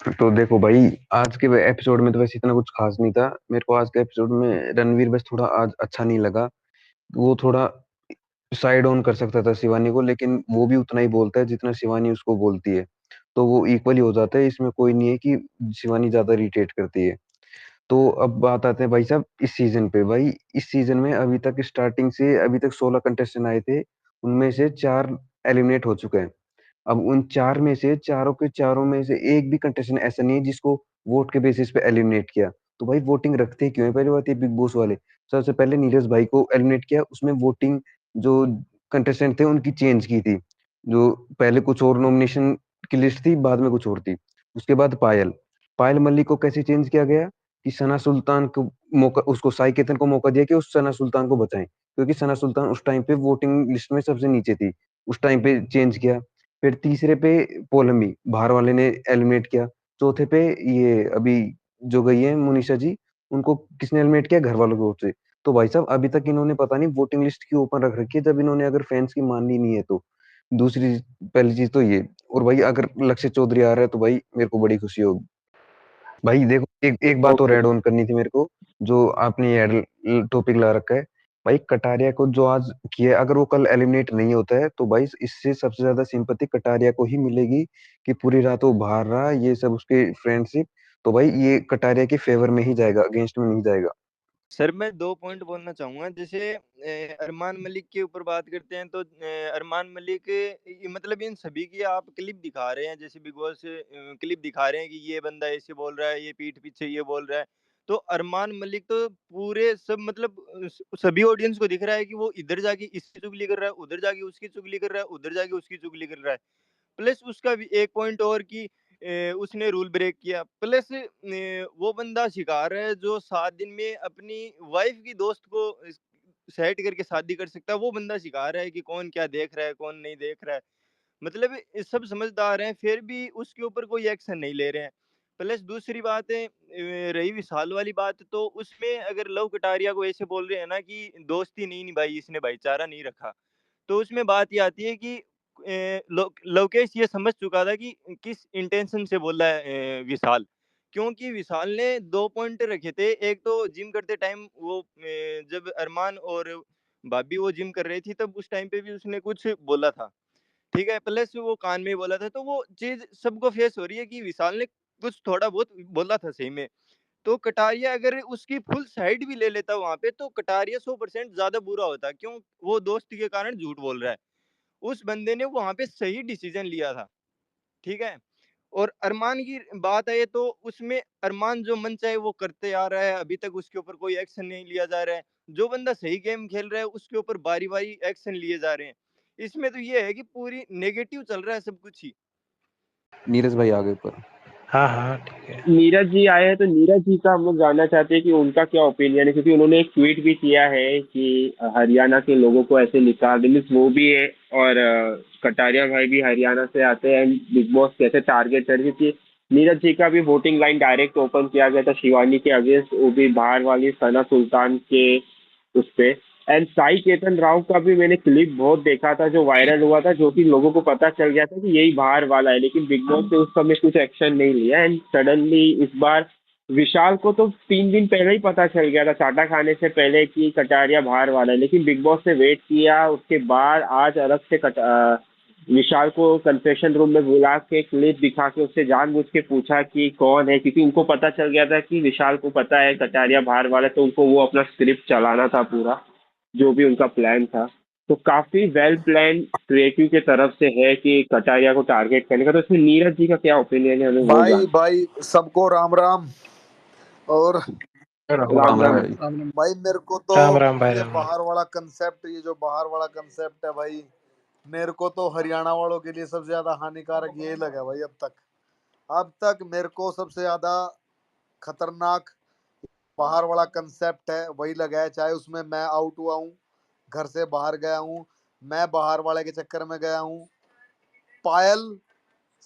तो देखो भाई, आज के एपिसोड में तो वैसे इतना कुछ खास नहीं था। मेरे को आज के एपिसोड में रणवीर बस थोड़ा आज अच्छा नहीं लगा। वो थोड़ा साइड ऑन कर सकता था शिवानी को, लेकिन वो भी उतना ही बोलता है जितना शिवानी उसको बोलती है। तो वो इक्वली हो जाता है, इसमें कोई नहीं है कि शिवानी ज्यादा इरिटेट करती है। तो अब बात आते हैं भाई साहब इस सीजन पे। भाई इस सीजन में अभी तक स्टार्टिंग से अभी तक 16 कंटेस्टेंट आए थे, उनमें से 4 एलिमिनेट हो चुके हैं। अब उन 4 में से चारों के चारों में से एक भी कंटेस्टेंट ऐसा नहीं है जिसको वोट के बेसिस पे एलिमिनेट किया। तो भाई वोटिंग रखते क्यों है? पहली बात ये बिग बॉस वाले, सबसे पहले नीरज भाई को एलिमिनेट किया, उसमें वोटिंग जो कंटेस्टेंट थे उनकी चेंज की थी। जो पहले कुछ और नॉमिनेशन की लिस्ट थी, बाद में कुछ और थी। उसके बाद पायल, पायल मल्लिक को कैसे चेंज किया गया कि सना सुल्तान को मौका, उसको साई केतन को मौका दिया कि उस सना सुल्तान को बचाएं, क्योंकि सना सुल्तान उस टाइम पे वोटिंग लिस्ट में सबसे नीचे थी। उस टाइम पे चेंज किया। फिर तीसरे पे पोलमी बाहर वाले ने एलिमिनेट किया। चौथे पे ये अभी जो गई है मुनीषा जी, उनको किसने एलिमिनेट किया? घर वालों की ओर से। तो भाई साहब अभी तक इन्होंने पता नहीं वोटिंग लिस्ट क्यों ओपन रख रखी है, जब इन्होंने अगर फैंस की माननी नहीं है तो। दूसरी, पहली चीज तो ये। और भाई अगर लक्ष्य चौधरी आ रहा है तो भाई मेरे को बड़ी खुशी होगी। भाई देखो, एक एक बात और ओके। ऐड ऑन करनी थी मेरे को, जो आपने ये टॉपिक ला रखा है। भाई कटारिया को जो आज किया, अगर वो कल एलिमिनेट नहीं होता है तो भाई इससे सबसे ज्यादा सिंपैथी कटारिया को ही मिलेगी कि पूरी रात वो बाहर रहा, ये सब उसके फ्रेंडशिप। तो भाई ये कटारिया के फेवर में ही जाएगा, अगेंस्ट में नहीं जाएगा। सर मैं दो पॉइंट बोलना चाहूंगा। जैसे अरमान मलिक के ऊपर बात करते हैं तो अरमान मलिक मतलब इन सभी की आप क्लिप दिखा रहे हैं, जैसे बिग बॉस क्लिप दिखा रहे हैं कि ये बंदा ऐसे बोल रहा है, ये पीठ पीछे ये बोल रहा है। तो अरमान मलिक तो पूरे सब मतलब सभी ऑडियंस को दिख रहा है कि वो इधर जाके इसकी चुगली कर रहा है, उधर जाके उसकी चुगली कर रहा है, उधर जाके उसकी चुगली कर रहा है। प्लस उसका भी एक पॉइंट और कि उसने रूल ब्रेक किया। प्लस वो बंदा शिकार है जो 7 दिन में अपनी वाइफ की दोस्त को सेट करके शादी कर सकता है। वो बंदा शिकार है कि कौन क्या देख रहा है, कौन नहीं देख रहा है। मतलब ये सब समझदार हैं, फिर भी उसके ऊपर कोई एक्शन नहीं ले रहे हैं। प्लस दूसरी बात है, रही विशाल वाली बात, तो उसमें अगर लव कटारिया को ऐसे बोल रहे हैं ना कि दोस्ती नहीं निभाई इसने, भाईचारा नहीं रखा, तो उसमें बात ये आती है कि लोकेश ये समझ चुका था कि किस इंटेंशन से बोला है विशाल। क्योंकि विशाल ने 2 पॉइंट रखे थे। एक तो जिम करते टाइम वो जब अरमान और भाभी वो जिम कर रही थी तब उस टाइम पे भी उसने कुछ बोला था, ठीक है? प्लस वो कान में बोला था, तो वो चीज़ सबको फेस हो रही है कि विशाल ने कुछ थोड़ा बहुत बोला था सही में। तो कटारिया अगर उसकी फुल साइड भी ले लेता वहाँ पे तो कटारिया 100% ज़्यादा बुरा होता। क्यों? वो दोस्ती के कारण झूठ बोल रहा है। उस बंदे ने वहाँ पे सही डिसीजन लिया था, ठीक है? और अरमान की बात है तो उसमें अरमान जो मन चाहे वो करते आ रहा है, अभी तक उसके ऊपर कोई एक्शन नहीं लिया जा रहा है। जो बंदा सही गेम खेल रहा है उसके ऊपर बारी-बारी एक्शन लिए जा रहे हैं। इसमें तो ये है कि पूरी नेगेटिव चल रहा है सब कुछ ही। नीरज भाई आगे ऊपर। हाँ हाँ ठीक है। नीरज जी आए हैं तो नीरज जी का हम लोग जानना चाहते हैं कि उनका क्या ओपिनियन है, क्योंकि उन्होंने एक ट्वीट भी किया है कि हरियाणा के लोगों को ऐसे निकाल मीन्स वो भी है, और कटारिया भाई भी हरियाणा से आते हैं, बिग बॉस कैसे टारगेट कर, क्योंकि नीरज जी का भी वोटिंग लाइन डायरेक्ट ओपन किया गया था शिवानी के अगेंस्ट, वो भी बाहर वाली सना सुल्तान के उस पे। एंड साई केतन राव का भी मैंने क्लिप बहुत देखा था जो वायरल हुआ था, जो कि लोगों को पता चल गया था कि यही बाहर वाला है, लेकिन बिग बॉस ने उस समय कुछ एक्शन नहीं लिया। एंड सडनली इस बार विशाल को तो 3 दिन पहले ही पता चल गया था, चाटा खाने से पहले, कि कटारिया बाहर वाला है, लेकिन बिग बॉस ने वेट किया। उसके बाद आज अलग से विशाल को कन्फेशन रूम में बुला के क्लिप दिखा के उससे जानबूझ के पूछा कि कौन है, क्योंकि उनको पता चल गया था कि विशाल को पता है कटारिया बाहर वाला है, तो उनको वो अपना स्क्रिप्ट चलाना था पूरा, जो भी उनका प्लान था। तो काफी वेल प्लान क्रिएटिव की तरफ से है कि कटारिया को टारगेट करने का। तो इसमें नीरज जी का क्या ओपिनियन है, हमें वो भाई जान। भाई सबको राम राम। और राम राम राम राम राम। भाई। भाई मेरे को तो राम भाई ये राम राम। बाहर वाला कंसेप्ट, ये जो बाहर वाला कंसेप्ट है भाई, मेरे को तो हरियाणा वालों के लिए सबसे ज्यादा हानिकारक यही लगा भाई। अब तक मेरे को सबसे ज्यादा खतरनाक बाहर वाला कंसेप्ट है वही लगा है। चाहे उसमें मैं आउट हुआ हूँ, घर से बाहर गया हूँ, मैं बाहर वाले के चक्कर में गया हूँ। पायल,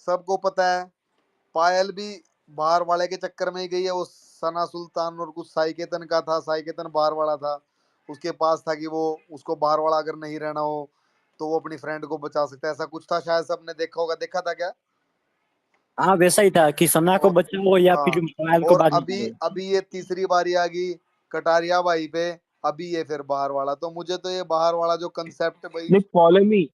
सबको पता है, पायल भी बाहर वाले के चक्कर में ही गई है। वो सना सुल्तान और कुछ साई केतन का था, साई केतन बाहर वाला था, उसके पास था कि वो उसको बाहर वाला अगर नहीं रहना हो तो वो अपनी फ्रेंड को बचा सकता है, ऐसा कुछ था शायद। सबने देखा होगा, देखा था क्या? हाँ वैसा ही था कि सना को और बचाओ या हाँ, फिर पायल को और बाद में अभी करो। अभी ये तीसरी बारी आ गई कटारिया भाई पे। अभी ये फिर बाहर वाला, तो मुझे तो ये बाहर वाला जो कंसेप्ट है भाई। नहीं, पॉलोमी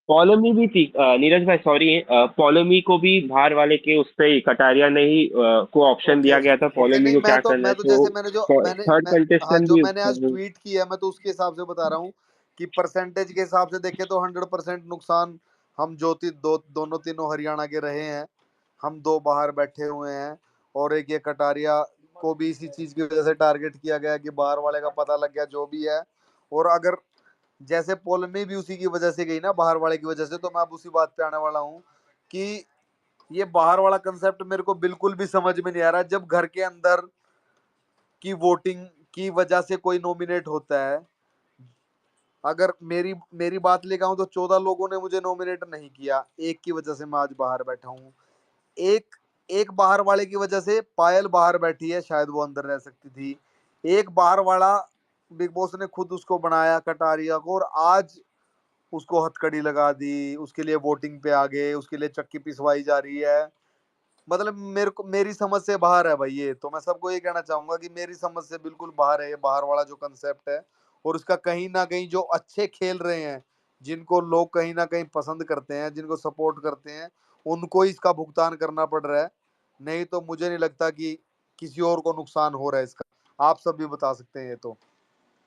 पॉलोमी भी थी, नीरज भाई सॉरी, पॉलोमी को भी बाहर वाले के उस पे ही कटारिया ने ही को ऑप्शन ओके दिया गया था ओके, पॉलोमी नहीं को मैं क्या तो करना है, मैं तो तो जैसे मैंने जो थर्ड हाँ, कंटेस्टेंट जो भी। मैंने आज ट्वीट किया मैं तो उसके हिसाब से बता रहा हूँ कि परसेंटेज के हिसाब से देखें तो 100% नुकसान हम दोनों तीनों हरियाणा के रहे हैं। हम दो बाहर बैठे हुए हैं, और एक ये कटारिया को भी इसी चीज की वजह से टारगेट किया गया कि बाहर वाले का पता लग गया जो भी है। और अगर जैसे पोल में भी उसी की वजह से गई ना, बाहर वाले की वजह से, तो मैं अब उसी बात पे आने वाला हूँ कि ये बाहर वाला कंसेप्ट मेरे को बिल्कुल भी समझ में नहीं आ रहा। जब घर के अंदर की वोटिंग की वजह से कोई नॉमिनेट होता है, अगर मेरी मेरी बात लेकर आऊं तो 14 लोगों ने मुझे नॉमिनेट नहीं किया, एक की वजह से मैं आज बाहर बैठा हूँ। एक एक बाहर वाले की वजह से पायल बाहर बैठी है, शायद वो अंदर रह सकती थी। एक बाहर वाला बिग बॉस ने खुद उसको बनाया कटारिया को, और आज उसको हथकड़ी लगा दी, उसके लिए वोटिंग पे आ गए, उसके लिए चक्की पिसवाई जा रही है। मतलब मेरी समझ से बाहर है भाई ये। तो मैं सबको ये कहना चाहूंगा कि मेरी समझ से बिल्कुल बाहर है ये बाहर वाला जो कंसेप्ट है। और उसका कहीं ना कहीं जो अच्छे खेल रहे हैं, जिनको लोग कहीं ना कहीं पसंद करते हैं, जिनको सपोर्ट करते हैं, उनको ही इसका भुगतान करना पड़ रहा है। नहीं तो मुझे नहीं लगता कि किसी और को नुकसान हो रहा है इसका। आप सब भी बता सकते हैं ये तो।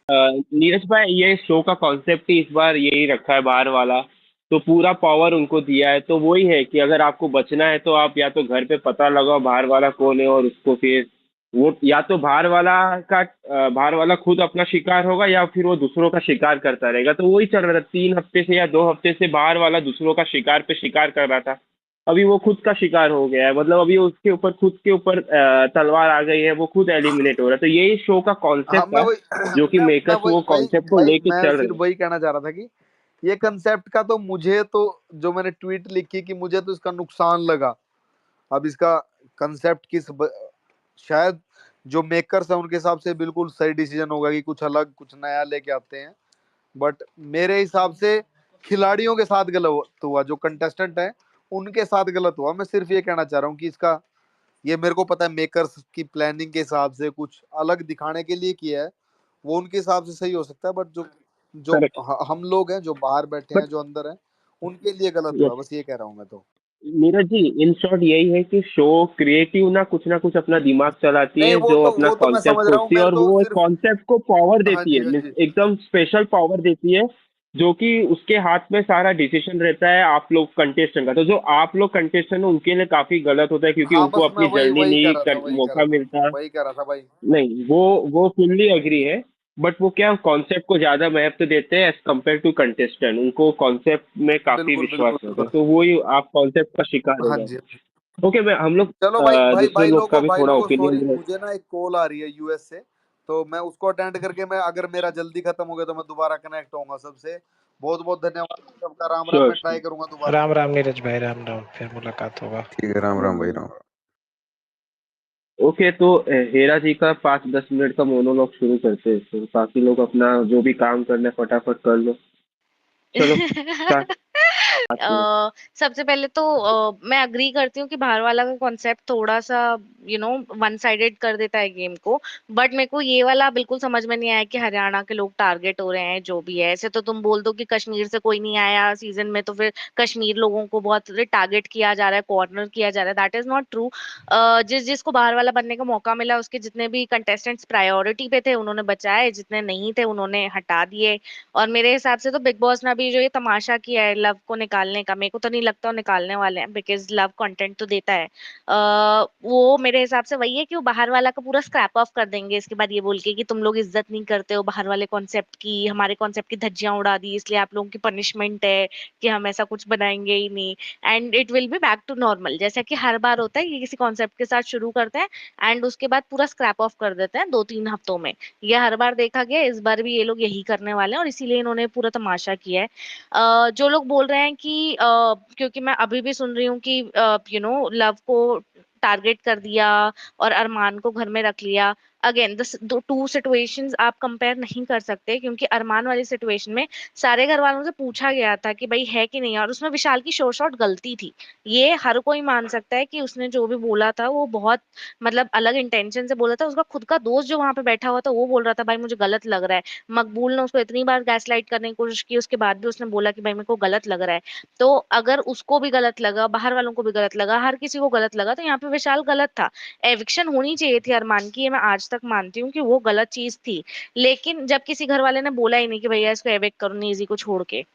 नीरज भाई, ये शो का कॉन्सेप्ट ही इस बार यही रखा है बाहर वाला, तो पूरा पावर उनको दिया है। तो वही है कि अगर आपको बचना है तो आप या तो घर पे पता लगाओ बाहर वाला कौन है, और उसको फिर वो या तो बाहर वाला खुद अपना शिकार होगा, या फिर वो दूसरों का शिकार करता रहेगा। तो वही चल रहा था 3 हफ्ते से या 2 हफ्ते से, बाहर वाला दूसरों का शिकार पे शिकार कर रहा था। अभी वो खुद का शिकार हो गया है, मतलब अभी उसके ऊपर खुद के ऊपर तलवार आ गई है, वो खुद एलिमिनेट हो रहा है। तो यही शो का हाँ, कॉन्सेप्ट मैं है, वही जो कि मैं मेकर्स वही वो वही कॉन्सेप्ट को भाई, लेके मैं चल रहे फिर हैं। वही कहना चाह रहा था कि ये कंसेप्ट का तो मुझे तो, जो मैंने ट्वीट लिखी कि मुझे तो इसका नुकसान लगा। अब इसका कंसेप्ट शायद जो मेकर्स है उनके हिसाब से बिल्कुल सही डिसीजन होगा कि कुछ अलग कुछ नया लेके आते हैं। बट मेरे हिसाब से खिलाड़ियों के साथ गलत हुआ, जो कंटेस्टेंट है उनके साथ गलत हुआ। मैं सिर्फ ये कहना चाह रहा हूँ कि इसका, ये मेरे को पता है मेकर्स की प्लानिंग के हिसाब से कुछ अलग दिखाने के लिए किया है, वो उनके हिसाब से सही हो सकता है। बट जो जो करेक्ट। हम लोग हैं जो बाहर बैठे हैं, बट जो अंदर हैं, उनके लिए गलत हुआ, यस, बस ये कह रहा हूँ मैं तो। नीरज जी, इन शॉर्ट यही है कि शो क्रिएटिव ना कुछ अपना दिमाग चलाती नहीं, है, जो अपना वो तो मैं कॉन्सेप्ट समझ रहा हूँ, सोचती है, मैं और तो वो एक सिर्फ। कॉन्सेप्ट को पावर हाँ देती जी, है, हाँ मीन्स जी। एकदम स्पेशल पावर देती है, जो कि उसके हाथ में सारा डिसीजन रहता है आप लोग कंटेस्टेंट का। तो जो आप लोग कंटेस्टेंट हो उनके लिए काफी गलत होता है, क्योंकि हाँ, उनको बस मैं अपनी वही जर्नी वही कह नहीं रहा था, वही कह रहा मौका था, मिलता। वही कह रहा था भाई। नहीं, वो फुल्ली अग्री है। बट वो क्या कॉन्सेप्ट को ज्यादा महत्व देते हैं एज कम्पेयर टू कंटेस्टेंट, उनको कॉन्सेप्ट में काफी बिल्कुल विश्वास बिल्कुल रहता है, बिल्कुल। तो वही आप कॉन्सेप्ट का शिकार हो हाँ जाते जी। हैं। ओके, मैं हम लोग चलो भाई, दूसरे लोग का भी भाई थोड़ा लोगों ओपिनियन सॉरी, ले। मुझे ना एक कॉल आ रही है यूएस से। तो मैं उसको अटेंड करके, मैं अगर मेरा जल्दी खत्म हो गया तो मैं दोबारा कनेक्ट होऊंगा सबसे। बहुत बहुत धन्यवाद सबका, राम राम। श्योर मैं ट्राई श्योर। करूंगा दोबारा। राम राम नीरज भाई, राम राम, फिर मुलाकात होगा। ठीक है, राम राम भाई, राम। ओके, तो हेरा जी का 5-10 मिनट का मोनोलॉग शुरू करते हैं, तो बाकी लोग अपना जो भी काम करना है फटाफट कर लो। चलो स्टार्ट। सबसे पहले तो मैं अग्री करती हूँ कि बाहर वाला का कॉन्सेप्ट थोड़ा सा वन साइडेड कर देता है गेम को। बट मेरे को ये वाला बिल्कुल समझ में नहीं आया कि हरियाणा के लोग टारगेट हो रहे हैं, जो भी है। ऐसे तो तुम बोल दो कि कश्मीर से कोई नहीं आया सीजन में, तो फिर कश्मीर लोगों को बहुत टारगेट किया जा रहा है, कॉर्नर किया जा रहा है। That is not true. जिसको बाहर वाला बनने का मौका मिला, उसके जितने भी कंटेस्टेंट्स प्रायोरिटी पे थे उन्होंने बचाए, जितने नहीं थे उन्होंने हटा दिए। और मेरे हिसाब से तो बिग बॉस ने अभी जो ये तमाशा किया है लव को निकालने का, मेरे को तो नहीं लगता वो निकालने वाले हैं, बिकॉज लव कंटेंट तो देता है। वो मेरे हिसाब से वही है कि वो बाहर वाला का पूरा स्क्रैप ऑफ कर देंगे इसके बाद, ये बोल के कि तुम लोग इज्जत नहीं करते हो बाहर वाले कॉन्सेप्ट की, हमारे कॉन्सेप्ट की धज्जियां उड़ा दी, इसलिए आप लोगों की पनिशमेंट है कि हम ऐसा कुछ बनाएंगे ही नहीं। And it will be back to normal, जैसा कि हर बार होता है। ये किसी कॉन्सेप्ट के साथ शुरू करते हैं एंड उसके बाद पूरा स्क्रैप ऑफ कर देते हैं 2-3 हफ्तों में। ये हर बार देखा गया, इस बार भी ये लोग यही करने वाले हैं और इसीलिए इन्होंने पूरा तमाशा किया है। जो लोग बोल रहे हैं कि क्योंकि मैं अभी भी सुन रही हूँ कि लव को टारगेट कर दिया और अरमान को घर में रख लिया। अगेन दो टू सिचुएशंस आप कंपेयर नहीं कर सकते, क्योंकि अरमान वाली सिचुएशन में सारे घर वालों से पूछा गया था कि भाई है कि नहीं, और उसमें विशाल की शोर शॉट गलती थी। ये हर कोई मान सकता है कि उसने जो भी बोला था वो बहुत मतलब अलग इंटेंशन से बोला था। उसका खुद का दोस्त जो वहां पे बैठा हुआ था वो बोल रहा था भाई मुझे गलत लग रहा है। मकबूल ने उसको इतनी बार गैसलाइट करने की कोशिश की, उसके बाद भी उसने बोला कि भाई मेरे को गलत लग रहा है। तो अगर उसको भी गलत लगा, बाहर वालों को भी गलत लगा, हर किसी को गलत लगा, तो यहाँ पे विशाल गलत था। एविक्शन होनी चाहिए थी अरमान की, ये मैं आज तक मानती हूँ कि वो गलत चीज थी। लेकिन जब किसी घर वाले ने बोला ही नहीं कि भैया इसको एविक्ट करो निजी को छोड़ के,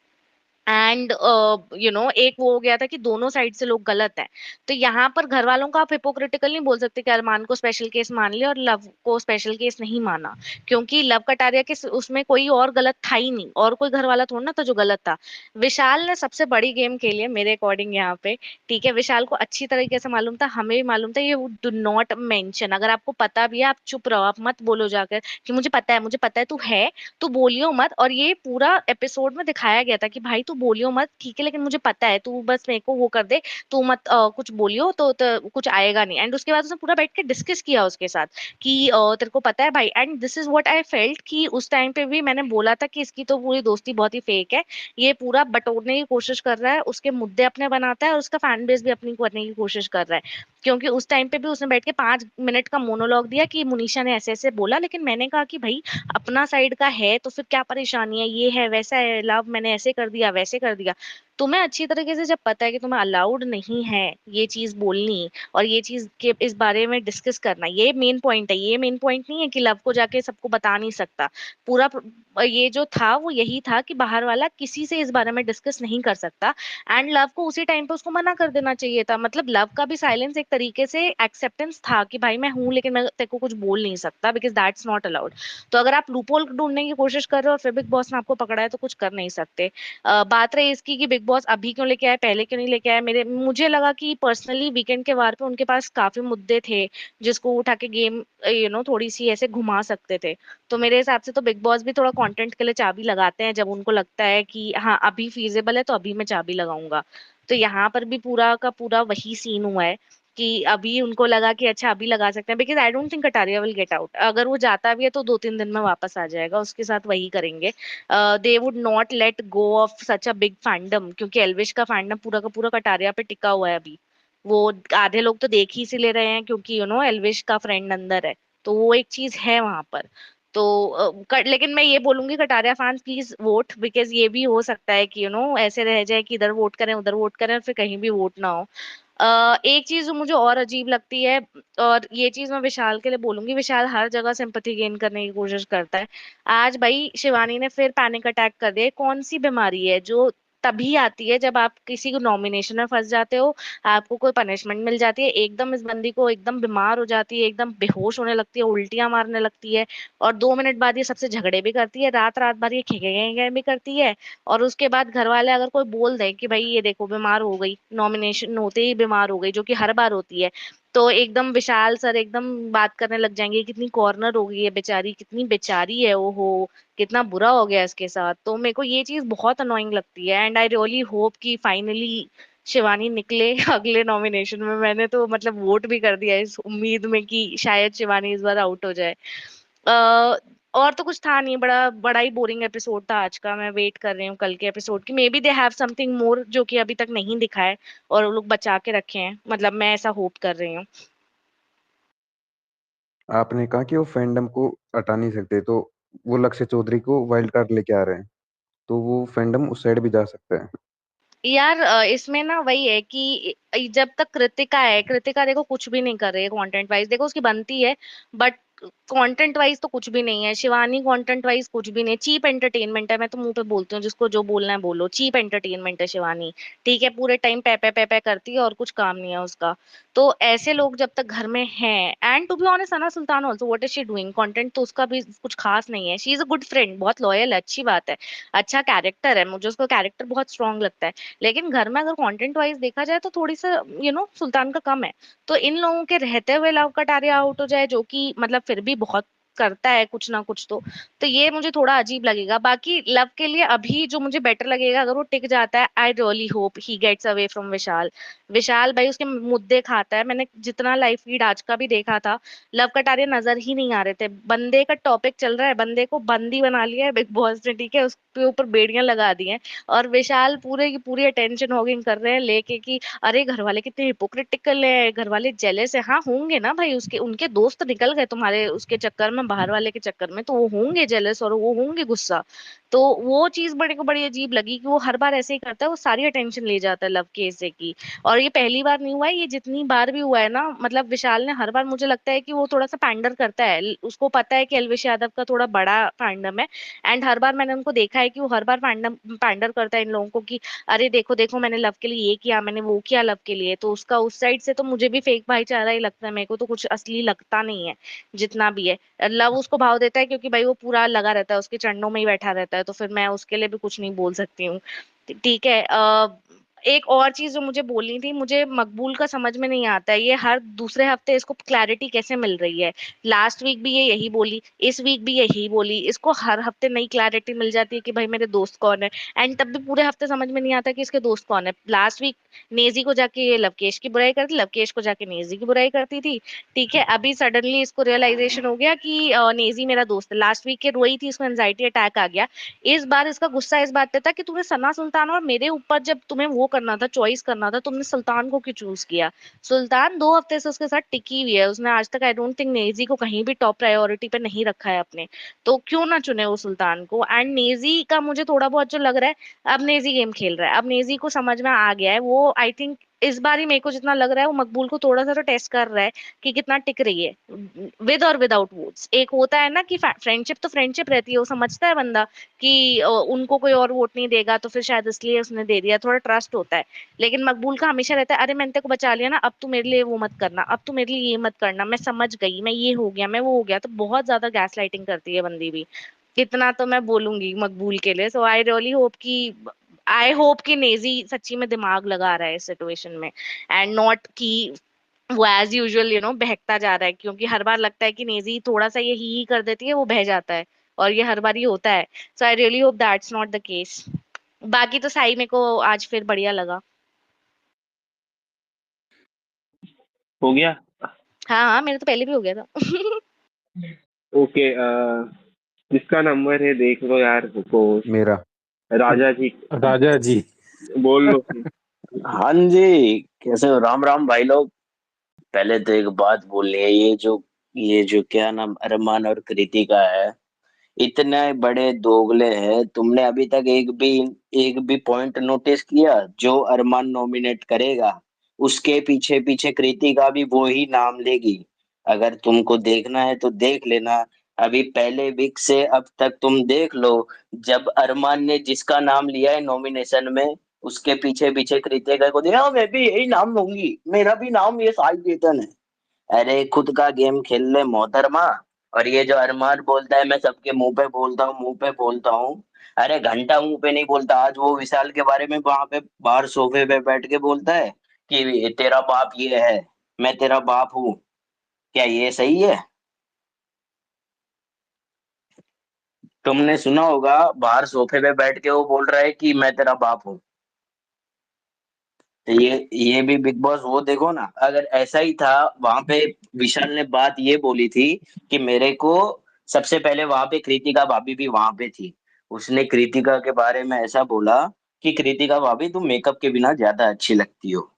एंड एक वो हो गया था कि दोनों साइड से लोग गलत हैं। तो यहाँ पर घर वालों को आप हिपोक्रिटिकल नहीं बोल सकते कि अरमान को स्पेशल केस मान लिया और लव को स्पेशल केस नहीं माना, क्योंकि लव कटारिया के उसमें कोई और गलत था ही नहीं, और कोई घर वाला थोड़ा ना था जो गलत था। विशाल ने सबसे बड़ी गेम खेली है मेरे अकॉर्डिंग यहाँ पे। ठीक है, विशाल को अच्छी तरीके से मालूम था, हमें भी मालूम था, ये डू नॉट मेंशन, अगर आपको पता भी है आप चुप रहो, आप मत बोलो जाकर कि मुझे पता है, मुझे पता है, तू है तू बोलियो मत। और ये पूरा एपिसोड में दिखाया गया था कि भाई तू बोलियो मत, ठीक है, लेकिन मुझे पता है, तू बस मेरे को वो कर दे, तू मत कुछ बोलियो तो कुछ आएगा नहीं। एंड उसके बाद उसने पूरा बैठ के डिस्कस किया उसके साथ कि तेरे को पता है भाई, and this is what I felt कि उस टाइम पे भी मैंने बोला था कि इसकी तो पूरी दोस्ती बहुत ही फेक है। ये पूरा बटोरने की कोशिश कर रहा है, उसके मुद्दे अपने बनाता है और उसका फैन बेस भी अपनी करने की कोशिश कर रहा है। क्योंकि उस टाइम पे भी उसने बैठ के 5 मिनट का मोनोलॉग दिया कि मुनीषा ने ऐसे ऐसे बोला, लेकिन मैंने कहा कि भाई अपना साइड का है तो फिर क्या परेशानी है, ये है वैसा है, लव मैंने ऐसे कर दिया वैसे कर दिया। तुम्हें अच्छी तरीके से जब पता है कि तुम्हें अलाउड नहीं है ये चीज बोलनी और ये चीज के इस बारे में डिस्कस करना, ये मेन पॉइंट है, ये मेन पॉइंट नहीं है कि लव को जाके सबको बता नहीं सकता। पूरा ये जो था वो यही था कि बाहर वाला किसी से इस बारे में डिस्कस नहीं कर सकता। एंड लव को उसी टाइम पे उसको मना कर देना चाहिए था, मतलब लव का भी साइलेंस एक तरीके से एक्सेप्टेंस था कि भाई मैं हूं लेकिन मैं तेरे को कुछ बोल नहीं सकता, बिकॉज दैट्स नॉट अलाउड। तो अगर आप लूपहोल ढूंढने की कोशिश कर रहे हो और फिर बिग बॉस ने आपको पकड़ा है तो कुछ कर नहीं सकते। बात रही इसकी कि बिग बॉस अभी क्यों लेके आए पहले क्यों नहीं लेके आए, मुझे लगा कि पर्सनली वीकेंड के वार पे उनके पास काफी मुद्दे थे जिसको उठा के गेम थोड़ी सी ऐसे घुमा सकते थे। तो मेरे हिसाब से तो बिग बॉस भी थोड़ा कंटेंट के लिए चाबी लगाते हैं, जब उनको लगता है कि हाँ अभी फीजेबल है तो अभी मैं चाबी लगाऊंगा। तो यहाँ पर भी पूरा का पूरा वही सीन हुआ है कि अभी उनको लगा कि अच्छा अभी लगा सकते हैं, because I don't think Kataria will get out. अगर वो जाता भी है तो 2-3 दिन में वापस आ जाएगा, उसके साथ वही करेंगे। They would not let go of such a big fandom, क्योंकि एल्विश का फैंडम पूरा का पूरा कटारिया पे टिका हुआ है अभी। वो आधे लोग तो देख ही इसीलिए रहे हैं क्योंकि एल्विश का फ्रेंड अंदर है, तो वो एक चीज है वहां पर। तो लेकिन मैं ये बोलूंगी Kataria fans please vote, because ये भी हो सकता है कि ऐसे रह जाए कि इधर वोट करें उधर वोट करें और फिर कहीं भी वोट ना हो। एक चीज जो मुझे और अजीब लगती है, और ये चीज मैं विशाल के लिए बोलूंगी, विशाल हर जगह सिंपैथी गेन करने की कोशिश करता है। आज भाई शिवानी ने फिर पैनिक अटैक कर दिया, कौन सी बीमारी है जो तभी आती है जब आप किसी को नॉमिनेशन में फंस जाते हो, आपको कोई पनिशमेंट मिल जाती है, एकदम इस बंदी को एकदम बीमार हो जाती है, एकदम बेहोश होने लगती है, उल्टियां मारने लगती है, और 2 मिनट बाद ये सबसे झगड़े भी करती है, रात रात भर ये खेखे भी करती है। और उसके बाद घर वाले अगर कोई बोल दे कि भाई ये देखो बीमार हो गई, नॉमिनेशन होते ही बीमार हो गई, जो कि हर बार होती है, तो एकदम विशाल सर एकदम बात करने लग जाएंगे, कितनी कॉर्नर हो गई है बेचारी, कितनी बेचारी है, वो हो कितना बुरा हो गया इसके साथ। तो मेरे को ये चीज बहुत अनोइंग लगती है, एंड आई रियली होप कि फाइनली शिवानी निकले अगले नॉमिनेशन में। मैंने तो मतलब वोट भी कर दिया इस उम्मीद में कि शायद शिवानी इस बार आउट हो जाए। अ, और तो कुछ था नहीं, बड़ा बड़ा ही बोरिंग एपिसोड था आज का। मैं वेट कर रही हूँ कल के एपिसोड की, may be they have something more जो कि अभी तक नहीं दिखा है और वो लोग बचा के रखे हैं, मतलब मैं ऐसा होप कर रही हूँ। आपने कहा कि वो फैंडम को हटा नहीं सकते, तो वो लक्ष्य चौधरी को वाइल्ड कार्ड लेके आ रहे हैं, तो वो फैंडम उस साइड भी जा सकता है। यार इसमें ना वही है कि जब तक कृतिका है, कृतिका देखो कुछ भी नहीं कर रही है कंटेंट वाइज, देखो उसकी बनती है बट कंटेंट वाइज तो कुछ भी नहीं है। शिवानी कंटेंट वाइज कुछ भी नहीं, चीप एंटरटेनमेंट है, मैं तो मुंह पे बोलती हूँ, जिसको जो बोलना है बोलो, चीप एंटरटेनमेंट है शिवानी। ठीक है, पूरे टाइम पे पे करती है और कुछ काम नहीं है उसका। तो ऐसे लोग जब तक घर में हैं, and to be honest Sana Sultan also what is she doing, content तो उसका भी कुछ खास नहीं है, she is a good friend, बहुत लॉयल है, अच्छी बात है, अच्छा कैरेक्टर है, मुझे उसका कैरेक्टर बहुत स्ट्रांग लगता है। लेकिन घर में अगर कंटेंट वाइज देखा जाए तो थोड़ी सा सुल्तान का कम है। तो इन लोगों के रहते हुए लव कटारिया आउट हो जाए, जो कि मतलब फिर भी बहुत करता है कुछ ना कुछ तो ये मुझे थोड़ा अजीब लगेगा। बाकी लव के लिए अभी जो मुझे बेटर लगेगा अगर वो टिक जाता है, I really hope he gets away from Vishal. Vishal भाई उसके मुद्दे खाता है, मैंने जितना लाइव फीड आज का भी देखा था, लव कटारिया नजर ही नहीं आ रहे थे। बंदे का टॉपिक चल रहा है, बंदे को बंदी बना लिया है बिग बॉस ने, ठीक है, उसके ऊपर बेड़ियां लगा दी हैं। और विशाल पूरे की पूरी अटेंशन हॉगिंग कर रहे हैं लेके कि अरे घर वाले कितने हिपोक्रिटिकल है, घर वाले जेलस है। हाँ होंगे ना भाई, उसके उनके दोस्त निकल गए तुम्हारे उसके चक्कर में, बाहर वाले के चक्कर में, तो वो होंगे जेलस और वो होंगे गुस्सा। तो वो चीज बड़े को बड़ी अजीब लगी कि वो हर बार ऐसे ही करता है, वो सारी अटेंशन ले जाता है लव के से की। और ये पहली बार नहीं हुआ है, ये जितनी बार भी हुआ है ना, मतलब विशाल ने हर बार, मुझे लगता है कि वो थोड़ा सा पैंडर करता है, उसको पता है कि अलविश यादव का थोड़ा बड़ा फैंडम है। एंड हर बार मैंने उनको देखा है कि वो हर बार फैंडम पैंडर करता है इन लोगों को कि अरे देखो देखो मैंने लव के लिए ये किया, मैंने वो किया लव के लिए। तो उसका उस साइड से तो मुझे भी फेक भाईचारा ही लगता है, मेरे को तो कुछ असली लगता नहीं है जितना भी है। लव उसको भाव देता है क्योंकि भाई वो पूरा लगा रहता है उसके चरणों में ही बैठा रहता है, तो फिर मैं उसके लिए भी कुछ नहीं बोल सकती हूँ। ठीक है। एक और चीज जो मुझे बोलनी थी, मुझे मकबूल का समझ में नहीं आता है, ये हर दूसरे हफ्ते इसको क्लैरिटी कैसे मिल रही है। लास्ट वीक भी ये यही बोली, इस वीक भी यही बोली, इसको हर हफ्ते नई क्लैरिटी मिल जाती है कि भाई मेरे दोस्त कौन है। एंड तब भी पूरे हफ्ते समझ में नहीं आता कि इसके दोस्त कौन है। लास्ट वीक नेजी को जाके ये लवकेश की बुराई करती, लवकेश को जाके नेजी की बुराई करती थी। ठीक है, अभी सडनली इसको रियलाइजेशन हो गया कि नेजी मेरा दोस्त है। लास्ट वीक के रोई थी, इसको एंजाइटी अटैक आ गया। इस बार इसका गुस्सा इस बात पे था कि तूने सना सुल्तान और मेरे ऊपर जब तुम्हें वो करना था, चॉइस करना था, तुमने सुल्तान को क्यों चूज किया। सुल्तान 2 हफ्ते से उसके साथ टिकी हुई है, उसने आज तक आई डोंट थिंक नेजी को कहीं भी टॉप प्रायोरिटी पे नहीं रखा है अपने। तो क्यों ना चुने वो सुल्तान को। एंड नेजी का मुझे थोड़ा बहुत जो लग रहा है, अब नेजी गेम खेल रहा है, अब नेजी को समझ में आ गया है वो, आई थिंक इस बार ही मेरे को जितना लग रहा है वो मकबूल को थोड़ा सा तो टेस्ट कर रहा है कि कितना टिक रही है विद और विदाउट वोट्स। एक होता है ना कि फ्रेंडशिप तो फ्रेंडशिप रहती है, वो समझता है बंदा कि उनको कोई और वोट नहीं देगा तो फिर शायद इसलिए उसने दे दिया, थोड़ा ट्रस्ट होता है। लेकिन मकबूल का हमेशा रहता है अरे मैंने तेरे को बचा लिया ना, अब तू मेरे लिए वो मत करना, अब तू मेरे लिए ये मत करना, मैं समझ गई, मैं ये हो गया, मैं वो हो गया। तो बहुत ज्यादा गैस लाइटिंग करती है बंदी भी, इतना तो मैं बोलूंगी मकबूल के लिए। सो आई होप कि नेजी सच्ची में दिमाग लगा रहा है इस सिचुएशन में, एंड नॉट कि वो एज यूजुअल बहकता जा रहा है। क्योंकि हर बार लगता है कि नेजी थोड़ा सा ये ही कर देती है, वो बह जाता है, और ये हर बार ही होता है। So I really hope that's not the case. बाकी तो सही मेरे को आज फिर बढ़िया लगा। हो गया। हाँ हाँ, मेरे तो पहले भी हो गया था। ओके, जिसका नंबर है देख लो यार, रुको। मेरा। राजा जी, राजा जी। बोल लो। हाँ जी, कैसे हो? राम राम भाई लोग। पहले तो एक बात बोलनी है, ये जो क्या नाम अरमान और कृतिका है, इतने बड़े दोगले हैं। तुमने अभी तक एक भी पॉइंट नोटिस किया? जो अरमान नॉमिनेट करेगा उसके पीछे पीछे कृतिका भी वो ही नाम लेगी। अगर तुमको देखना है तो देख लेना। अभी पहले वीक से अब तक तुम देख लो, जब अरमान ने जिसका नाम लिया है नॉमिनेशन में, उसके पीछे पीछे कृतिका को देखा, मैं भी यही नाम लूंगी, मेरा भी नाम ये साई चेतन है। अरे खुद का गेम खेल ले मोहतरमा। और ये जो अरमान बोलता है मैं सबके मुंह पे बोलता हूँ, मुंह पे बोलता हूँ। अरे घंटा मुंह पे नहीं बोलता। आज वो विशाल के बारे में वहां पे बाहर सोफे पे बैठ के बोलता है कि तेरा बाप ये है, मैं तेरा बाप हूँ। क्या ये सही है? तुमने सुना होगा, बाहर सोफे पे बैठ के वो बोल रहा है कि मैं तेरा बाप हूँ। तो ये भी बिग बॉस वो देखो ना, अगर ऐसा ही था वहां पे। विशाल ने बात ये बोली थी कि मेरे को सबसे पहले वहां पे कृतिका भाभी भी वहां पे थी। उसने कृतिका के बारे में ऐसा बोला कि कृतिका भाभी तुम मेकअप के बिना ज्यादा अच्छी लगती हो।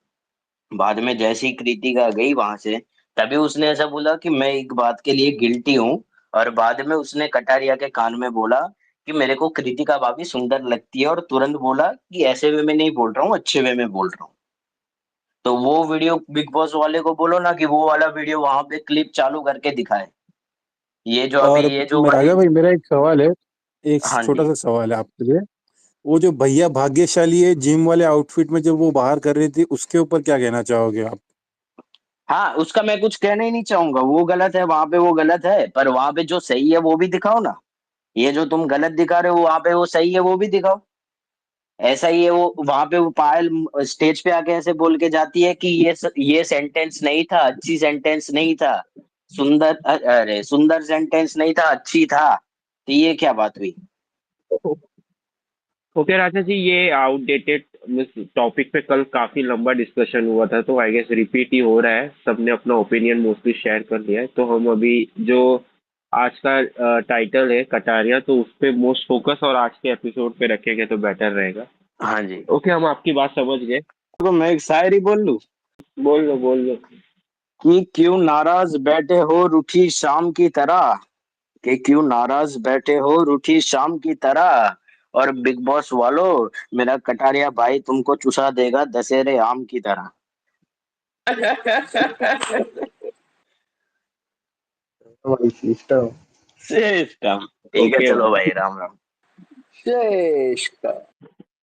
बाद में जैसी कृतिका गई वहां से, तभी उसने ऐसा बोला कि मैं एक बात के लिए गिल्टी हूँ। और बाद में उसने कटारिया के कान में बोला कि मेरे को कृतिका भाभी सुंदर लगती है, और तुरंत बोला कि ऐसे वे में नहीं बोल रहा हूँ, अच्छे वे में बोल रहा हूँ। तो वो वीडियो बिग बॉस वाले को बोलो ना कि वो वाला वीडियो वहां पे क्लिप चालू करके दिखाए। ये जो अभी और ये जो वाली। राजा भाई, मेरा एक सवाल है, एक हाँ छोटा जी। सा सवाल है आपके लिए। वो जो भैया भाग्यशाली है जिम वाले आउटफिट में जब वो बाहर कर रही थी, उसके ऊपर क्या कहना चाहोगे आप? हाँ, उसका मैं कुछ कहना ही नहीं चाहूंगा। वो गलत है वहां पे, वो गलत है, पर वहां पे जो सही है वो भी दिखाओ ना। ये जो तुम गलत दिखा रहे हो वहां पे वो सही है वो भी दिखाओ। ऐसा ही है वो वहां पे, वो पायल स्टेज पे आके ऐसे बोल के जाती है कि ये सेंटेंस नहीं था, अच्छी सेंटेंस नहीं था। सुंदर, अरे सुंदर सेंटेंस नहीं था, अच्छी था, तो ये क्या बात हुई? ओके राजा जी, ये आउटडेटेड टॉपिक पे कल काफी लंबा डिस्कशन हुआ था, तो आई गेस रिपीट ही हो रहा है। सबने अपना ओपिनियन मोस्टली शेयर कर लिया है, तो हम अभी जो आज का टाइटल है कटारिया, तो उस पे मोस्ट फोकस और आज के एपिसोड पे रखेंगे तो बेटर रहेगा। हाँ जी। ओके, हम आपकी बात समझ गए। तो मैं एक शायरी बोल लूं बोल लो बोल लो। कि क्यों नाराज बैठे हो रूठी शाम की तरह, कि क्यों नाराज बैठे हो रूठी शाम की तरह, और बिग बॉस वालों, मेरा कटारिया भाई तुमको चुसा देगा दशहरे आम की तरह। भाई सिस्टम। सिस्टम। ठीक है, ओके, चलो भाई, राम राम।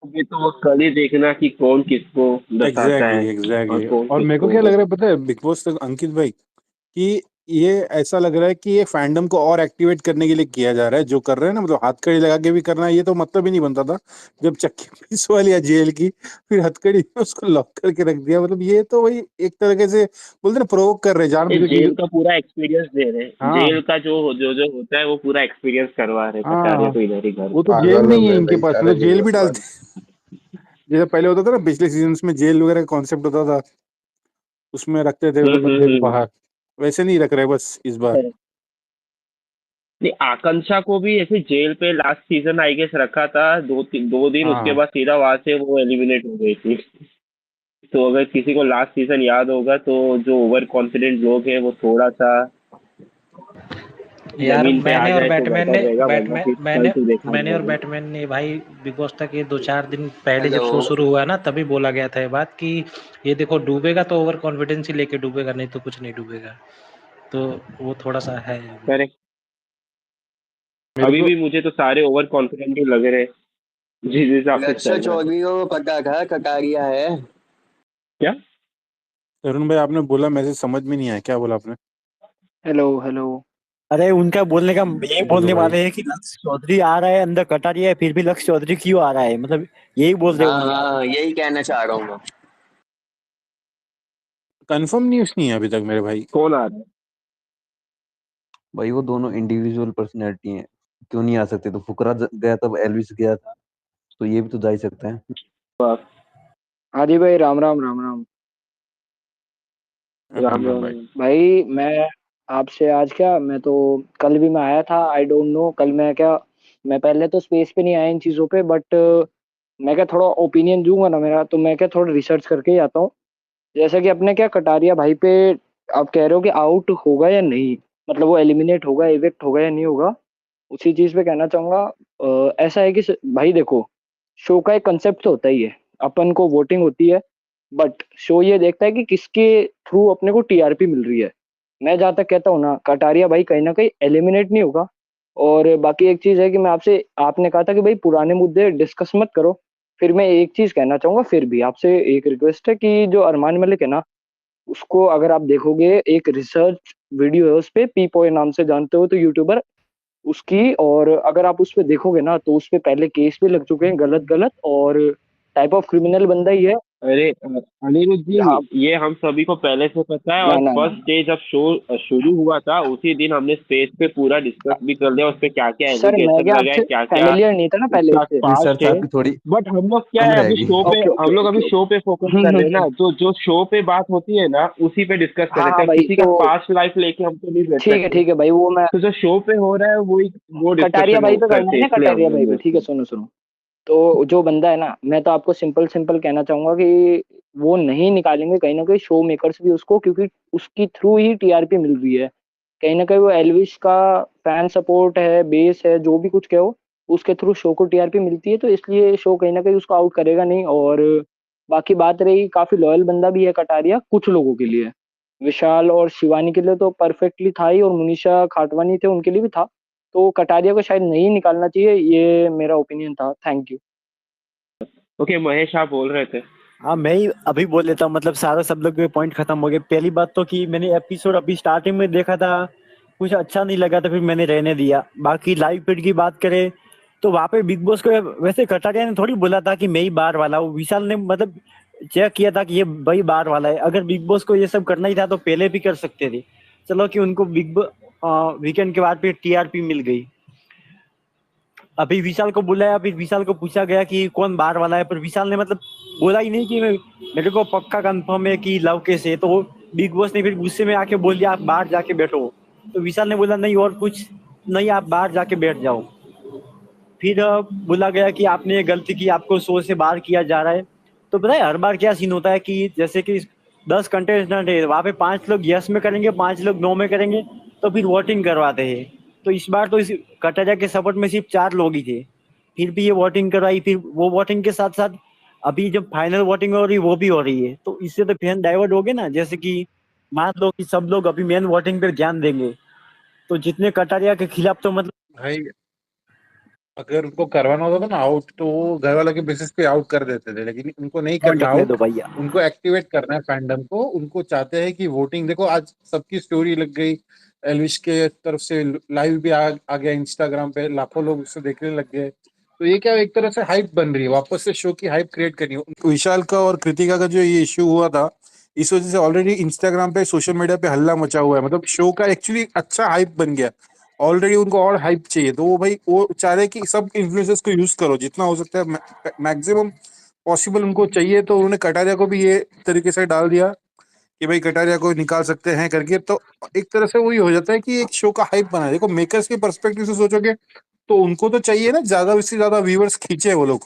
ये तो कल ही देखना कि कौन किसको दर्शाता एग्जैक्टली है और एग्जैक्टली। कौन और मेरे को किसको क्या लग वो। रहा है पता है बिग बॉस तक अंकित भाई, कि ये ऐसा लग रहा है कि ये फैंडम को और एक्टिवेट करने के लिए किया जा रहा है, जो कर रहे हैं ना, मतलब हथकड़ी लगा के भी करना, ये तो मतलब ही नहीं बनता था जब चक्की पुलिस वाली या जेल की, फिर हथकड़ी में उसको लॉक करके रख दिया। मतलब ये तो वही एक तरीके से बोलते ना, प्रोवोक कर रहे हैं ये जानबूझ के। जेल का पूरा एक्सपीरियंस दे रहे हैं, हाँ जेल का जो जो जो होता है वो पूरा एक्सपीरियंस करवा रहे हैं कटारिया हाँ, को इधर ही घर वो पे। तो जेल पागल हो नहीं है गए इनके भाई पास, सारे मतलब बिग जेल भी बॉस डालते वाले। जैसे पहले होता था ना पिछले सीजन में, जेल वगैरह का कॉन्सेप्ट होता था, उसमें रखते थे मतलब बंदे को हम्म। बाहर, वैसे नहीं रख रहे बस इस बार। नहीं, आकांक्षा को भी ऐसे जेल पे लास्ट सीजन आई गेस रखा था, 2 दिन, उसके हाँ बाद सीधा वहां से वो एलिमिनेट हो गई थी। तो अगर किसी को लास्ट सीजन याद होगा तो जो ओवर कॉन्फिडेंट लोग हैं वो थोड़ा सा यार जमीन पे आ जाए तो बेटर रहेगा, वरना फिर कल तो देखा ही मैंने और होगा। बैटमैन ने भाई बिग बॉस तक ये 2-4 दिन पहले जब हेलो। शो शुरू हुआ ना, तभी बोला गया था ये बात कि ये देखो डूबेगा तो ओवर कॉन्फिडेंस ही लेके डूबेगा, नहीं तो कुछ नहीं डूबेगा। तो वो थोड़ा सा है अभी। करेक्ट। मेरे अभी को भी मुझे तो सारे ओवर कॉन्फिडेंट ही लग रहे हैं जिस हिसाब से लक्ष्य चल रहा है। चौधरी को पता था कटारिया है। क्या? अरुण भाई आपने बोला, मैसेज समझ में नहीं आया, क्या बोला आपने? Hello hello. अरे उनका बोलने का यही बोलो बोलने भाई। वाले हैं कि लक्ष्य चौधरी आ रहा है अंदर कटारिया है, फिर भी लक्ष्य चौधरी क्यों आ रहा है, मतलब यही बोल रहे हाँ होंगे। हाँ, यही कहना चाह रहा हूँ मैं। कंफर्म न्यूज़ नहीं है अभी तक मेरे भाई। कौन आ रहा है? भाई वो दोनों इंडिविजुअल पर्सनैलिटी हैं, क्यों नहीं आ सकते? तो फुकरा गया तब एल्विस गया था, तो ये भी तो जा ही सकता है। आदि भाई, राम राम राम राम। राम राम राम राम। भाई। भाई मैं आपसे आज क्या, मैं तो कल भी मैं आया था, आई डोंट नो कल मैं क्या, मैं पहले तो स्पेस पे नहीं आया इन चीज़ों पे, बट मैं क्या थोड़ा ओपिनियन दूंगा ना मेरा, तो मैं क्या थोड़ा रिसर्च करके ही आता हूँ। जैसा कि अपने क्या कटारिया भाई पे आप कह रहे हो कि आउट होगा या नहीं, मतलब वो एलिमिनेट होगा, इवेक्ट होगा या नहीं होगा, उसी चीज़ पे कहना चाहूंगा। ऐसा है कि भाई देखो, शो का एक कंसेप्ट तो होता ही है, अपन को वोटिंग होती है, बट शो ये देखता है कि किसके थ्रू अपने को टीआरपी मिल रही है। मैं जहाँ तक कहता हूँ ना, कटारिया भाई कहीं ना कहीं एलिमिनेट नहीं होगा। और बाकी एक चीज है कि मैं आपसे, आपने कहा था कि भाई पुराने मुद्दे डिस्कस मत करो, फिर मैं एक चीज कहना चाहूंगा, फिर भी आपसे एक रिक्वेस्ट है कि जो अरमान मलिक है ना, उसको अगर आप देखोगे, एक रिसर्च वीडियो है उस पे, पीपॉय नाम से जानते हो तो यूट्यूबर, उसकी, और अगर आप उस पे देखोगे ना, तो उस पे पहले केस भी लग चुके हैं गलत गलत, और टाइप ऑफ क्रिमिनल बंदा ही है। अरे अनिरुद्ध हाँ, जी, ये हम सभी को पहले से पता है, ना और ना ना फर्स्ट डे जब शो शुरू हुआ था उसी दिन हमने स्टेज पे पूरा डिस्कस भी कर लिया, उस पे क्या क्या सर, मैं एलिगेशन क्या लगाए, आपसे क्या क्या फैमिलियर नहीं था ना पहले उसका इससे। पास्ट रिसर्च है। आपकी थोड़ी बट हम लोग क्या कम है, अभी रहेगी। शो पे, ओके हम ओके लोग अभी ओके शो पे फोकस ओके। कर रहे हैं ना, तो जो शो पे बात होती है ना उसी पे डिस्कस कर हाँ रहे हाँ थे, भाई, किसी का तो पास्ट लाइफ लेके हम तो नहीं बैठ सकते। ठीक है भाई, वो मैं तो जो शो पे हो रहा है वो कटारिया डिस्कशन भाई पे करना है करते हैं, ना, इसलिए कटारिया हमने भाई पे, ठीक है, इन्वेस्ट। सुनो सुनो। तो जो बंदा है ना, मैं तो आपको सिंपल सिंपल कहना चाहूंगा कि वो नहीं निकालेंगे कहीं ना कहीं शो मेकर्स भी उसको, क्योंकि उसकी थ्रू ही टीआरपी मिल रही है। कहीं ना कहीं वो एल्विश का फैन सपोर्ट है, बेस है, जो भी कुछ कहो, उसके थ्रू शो को टीआरपी मिलती है, तो इसलिए शो कहीं ना कहीं उसको आउट करेगा नहीं। और बाकी बात रही, काफी लॉयल बंदा भी है कटारिया कुछ लोगों के लिए, विशाल और शिवानी के लिए तो परफेक्टली था ही, और मुनीषा खाटवानी थे उनके लिए भी था। तो कटारिया को शायद नहीं निकालना चाहिए, ये मेरा ओपिनियन था। Thank you. ओके महेश, आप बोल रहे थे। हाँ, मैं ही अभी बोल लेता हूँ, मतलब सारा सब लोग के पॉइंट खत्म हो गए। पहली बात तो कि मैंने एपिसोड अभी स्टार्टिंग में देखा था, कुछ अच्छा नहीं लगा था, फिर मैंने रहने दिया। बाकी लाइव फीड की बात करें तो वहां पे बिग बॉस को वैसे कटारिया ने थोड़ी बोला था कि मैं ही बाहर वाला हूँ, विशाल ने मतलब चेक किया था कि ये भाई बाहर वाला है। अगर बिग बॉस को ये सब करना ही था तो पहले भी कर सकते थे। चलो कि उनको बिग वीकेंड के बाद फिर टीआरपी मिल गई। अभी विशाल को बुलाया, फिर विशाल को पूछा गया कि कौन बाहर वाला है, पर विशाल ने मतलब बोला ही नहीं कि मेरे को पक्का कंफर्म है कि लवकेश है। तो बिग बॉस ने फिर गुस्से में आके बोल दिया आप बाहर जाके बैठो। तो विशाल ने बोला नहीं और कुछ नहीं, आप बाहर जाके बैठ जाओ। फिर बोला गया कि आपने ये गलती की, आपको शो से बाहर किया जा रहा है। तो पता है हर बार क्या सीन होता है कि जैसे कि 10 कंटेस्टेंट है, वहाँ पे 5 लोग यस में करेंगे, 5 लोग नो में करेंगे, तो फिर वोटिंग करवाते हैं। तो इस बार तो इस कटारिया के सपोर्ट में सिर्फ 4 लोग ही थे, फिर भी ये वोटिंग करवाई। फिर वो वोटिंग के साथ साथ अभी जब फाइनल वोटिंग हो रही वो भी हो रही है, तो इससे तो फैन डाइवर्ट हो गए ना। जैसे कि मान लो कि सब लोग अभी मेन वोटिंग पर ध्यान देंगे, तो जितने कटारिया के खिलाफ तो मतलब भाई अगर उनको करवाना होता था ना आउट, तो वो घर वालों के बेसिस पे आउट कर देते थे, लेकिन उनको नहीं पॉइंट करना रखने आउट। दो भैया। उनको एक्टिवेट करना है फैंडम को। उनको चाहते हैं कि वोटिंग, देखो आज सबकी स्टोरी लग गई, एलविश के तरफ से लाइव भी आ गया इंस्टाग्राम पे, लाखों लोग उससे देखने लग गए। तो ये क्या एक तरह से हाइप बन रही है, वापस से शो की हाइप क्रिएट करनी है। विशाल का और कृतिका का जो ये इश्यू हुआ था, इस वजह से ऑलरेडी इंस्टाग्राम पे सोशल मीडिया पे हल्ला मचा हुआ है। मतलब शो का एक्चुअली अच्छा हाइप बन गया ऑलरेडी, उनको और हाइप चाहिए। तो वो भाई वो चाह रहे हैं कि सब इन्फ्लुएंसर्स को यूज करो जितना हो सकता है, मैक्सिमम पॉसिबल उनको चाहिए। तो उन्होंने कटारिया को भी ये तरीके से डाल दिया कि भाई कटारिया को निकाल सकते हैं करके। तो एक तरह से वही हो जाता है कि एक शो का हाइप बना है। देखो मेकर्स के पर्सपेक्टिव से सोचोगे तो उनको तो चाहिए ना ज्यादा से ज्यादा व्यूअर्स खींचे वो लोग।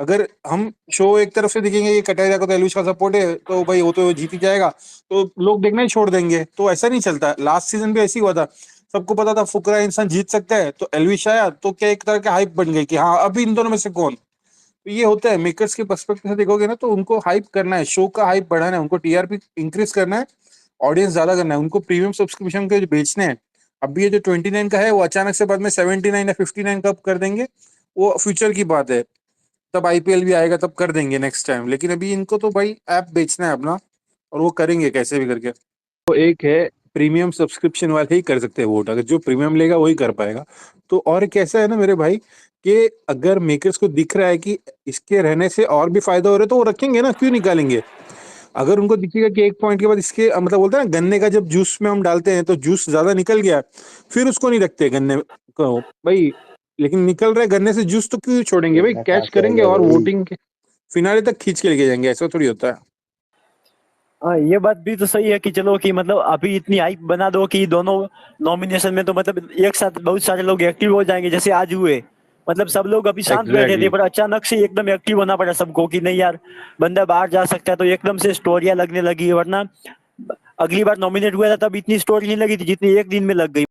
अगर हम शो एक तरफ से देखेंगे कि कटारिया को तो एलविश का सपोर्ट है तो भाई वो तो जीत ही जाएगा, तो लोग देखना ही छोड़ देंगे। तो ऐसा नहीं चलता। लास्ट सीजन भी ऐसी हुआ था, सबको पता था फुकरा इंसान जीत सकता है, तो एलविश आया तो क्या एक तरह का हाइप बन गई कि हाँ अभी इन दोनों में से कौन। तो ये होता है मेकर्स के पर्सपेक्टिव से देखोगे ना, तो उनको हाइप करना है, शो का हाइप बढ़ाना है, उनको टीआरपी इंक्रीज करना है, ऑडियंस ज्यादा करना है, उनको प्रीमियम सब्सक्रिप्शन के जो बेचने हैं। अभी ये जो 29 का है वो अचानक से बाद में 79 या 59 कब कर देंगे वो फ्यूचर की बात है। तब आईपीएल भी आएगा तब कर देंगे नेक्स्ट टाइम, लेकिन अभी इनको तो भाई ऐप बेचना है अपना, और वो करेंगे कैसे भी करके। तो एक है प्रीमियम सब्सक्रिप्शन वाले ही कर सकते हैं वोट, अगर जो प्रीमियम लेगा वही कर पाएगा। तो और कैसा है ना मेरे भाई, कि अगर मेकर्स को दिख रहा है कि इसके रहने से और भी फायदा हो रहा है तो वो रखेंगे ना, क्यों निकालेंगे। अगर उनको दिखेगा कि एक पॉइंट के बाद इसके मतलब बोलते हैं ना गन्ने का जब जूस में हम डालते हैं तो जूस ज्यादा निकल गया, फिर उसको नहीं रखते गन्ने को भाई। लेकिन निकल रहा है गन्ने से जूस तो क्यों छोड़ेंगे भाई, कैच करेंगे और वोटिंग के फिनाले तक खींच के लेके जाएंगे। ऐसा थोड़ी होता है। हाँ ये बात भी तो सही है कि चलो कि मतलब अभी इतनी हाइप बना दो कि दोनों नॉमिनेशन में तो मतलब एक साथ बहुत सारे लोग एक्टिव हो जाएंगे, जैसे आज हुए। मतलब सब लोग अभी शांत बैठे थे, एग्जैक्टली। पर अचानक से एकदम एक्टिव होना पड़ा सबको कि नहीं यार बंदा बाहर जा सकता है, तो एकदम से स्टोरियां लगने लगी। वरना अगली बार नॉमिनेट हुआ था तब इतनी स्टोरी नहीं लगी थी जितनी एक दिन में लग गई।